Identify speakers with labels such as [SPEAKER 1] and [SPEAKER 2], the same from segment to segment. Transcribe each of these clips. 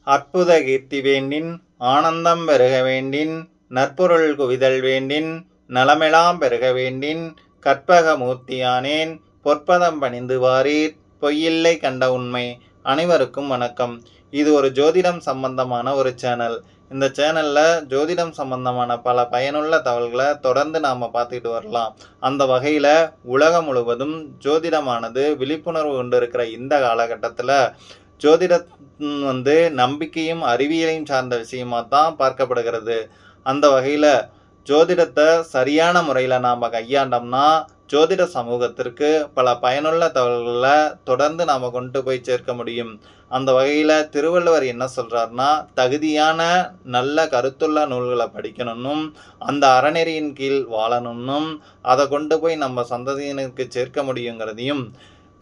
[SPEAKER 1] அற்புத கீர்த்தி வேண்டின் ஆனந்தம் பெருக வேண்டின் நற்பொருள் குவிதல் வேண்டின் நலமெலாம் பெருக வேண்டின் கற்பக மூர்த்தியானேன் பொற்பதம் பணிந்து வாரீர் பொய்யில்லை கண்ட உண்மை. அனைவருக்கும் வணக்கம். இது ஒரு ஜோதிடம் சம்பந்தமான ஒரு சேனல். இந்த சேனலில் ஜோதிடம் சம்பந்தமான பல பயனுள்ள தகவல்களை தொடர்ந்து நாம் பார்த்துக்கிட்டு வரலாம். அந்த வகையில் உலகம் முழுவதும் ஜோதிடமானது விழிப்புணர்வு கொண்டு இருக்கிற இந்த காலகட்டத்தில் ஜோதிடம் நம்பிக்கையும் அறிவியலையும் சார்ந்த விஷயமாக தான் பார்க்கப்படுகிறது. அந்த வகையில் ஜோதிடத்தை சரியான முறையில் நாம் கையாண்டோம்னா ஜோதிட சமூகத்திற்கு பல பயனுள்ள தகவல்களை தொடர்ந்து நாம் கொண்டு போய் சேர்க்க முடியும். அந்த வகையில் திருவள்ளுவர் என்ன சொல்கிறாருன்னா, தகுதியான நல்ல கருத்துள்ள நூல்களை படிக்கணும்னும் அந்த அறநெறியின் கீழ் வாழணும்னும் அதை கொண்டு போய் நம்ம சந்ததியினருக்கு சேர்க்க முடியுங்கிறதையும்,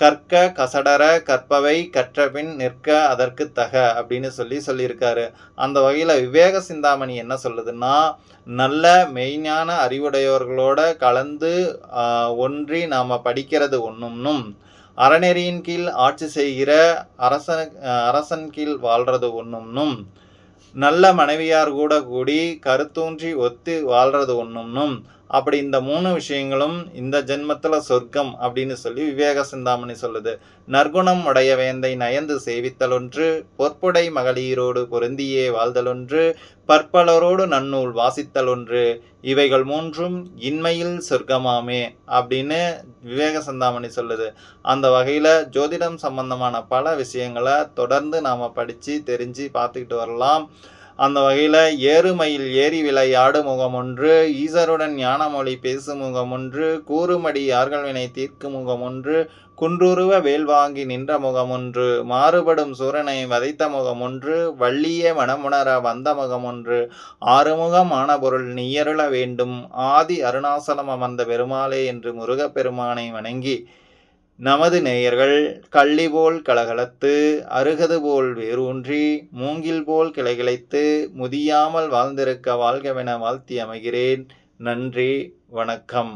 [SPEAKER 1] கற்க கசடர கற்பவை கற்றபின் நிற்க அதற்கு தக அப்படின்னு சொல்லியிருக்காரு. அந்த வகையில் விவேக சிந்தாமணி என்ன சொல்லுதுன்னா, நல்ல மெய்ஞான அறிவுடையவர்களோட கலந்து ஒன்றி நாம் படிக்கிறது ஒன்றும்னும் அறநெறியின் கீழ் ஆட்சி செய்கிற அரசன் கீழ் வாழ்றது ஒன்றும்னும் நல்ல மனைவியார் கூட கூடி கருத்தூன்றி ஒத்து வாழ்றது ஒன்றும்னும் அப்படி இந்த 3 விஷயங்களும் இந்த ஜென்மத்தில் சொர்க்கம் அப்படின்னு சொல்லி விவேக சிந்தாமணி சொல்லுது. நற்குணம் உடைய வேந்தை நயந்து சேவித்தலொன்று, பொற்புடை மகளிரோடு பொருந்தியே வாழ்தலொன்று, பற்பலரோடு நன்னூல் வாசித்தலொன்று, இவைகள் 3ம் இன்மையில் சொர்க்கமாமே அப்படின்னு விவேக சிந்தாமணி சொல்லுது. அந்த வகையில் ஜோதிடம் சம்பந்தமான பல விஷயங்களை தொடர்ந்து நாம் படித்து தெரிஞ்சு பார்த்துக்கிட்டு வரலாம். அந்த வகையில் ஏறுமையில் ஏறி விளையாடு முகம் ஒன்று, ஈசருடன் ஞானமொழி பேசு முகம் ஒன்று, கூறுமடி யார்கள் வினை தீர்க்கும் முகம் ஒன்று, குன்றுருவ வேல் வாங்கி நின்ற முகம் ஒன்று, மாறுபடும் சூரனை வதைத்த முகம் ஒன்று, வள்ளிய மனமுணர வந்த முகம் ஒன்று, ஆறுமுகம் ஆன பொருள் நீயருள வேண்டும், ஆதி அருணாசலம் அமர்ந்த பெருமாளே என்று முருகப்பெருமானை வணங்கி நமது நேயர்கள் கள்ளி போல் கலகலத்து அருகது போல் வேரூன்றி மூங்கில் போல் கிளைகிளைத்து முதியாமல் வாழ்ந்திருக்க வாழ்கவென வாழ்த்தி அமைகிறேன். நன்றி, வணக்கம்.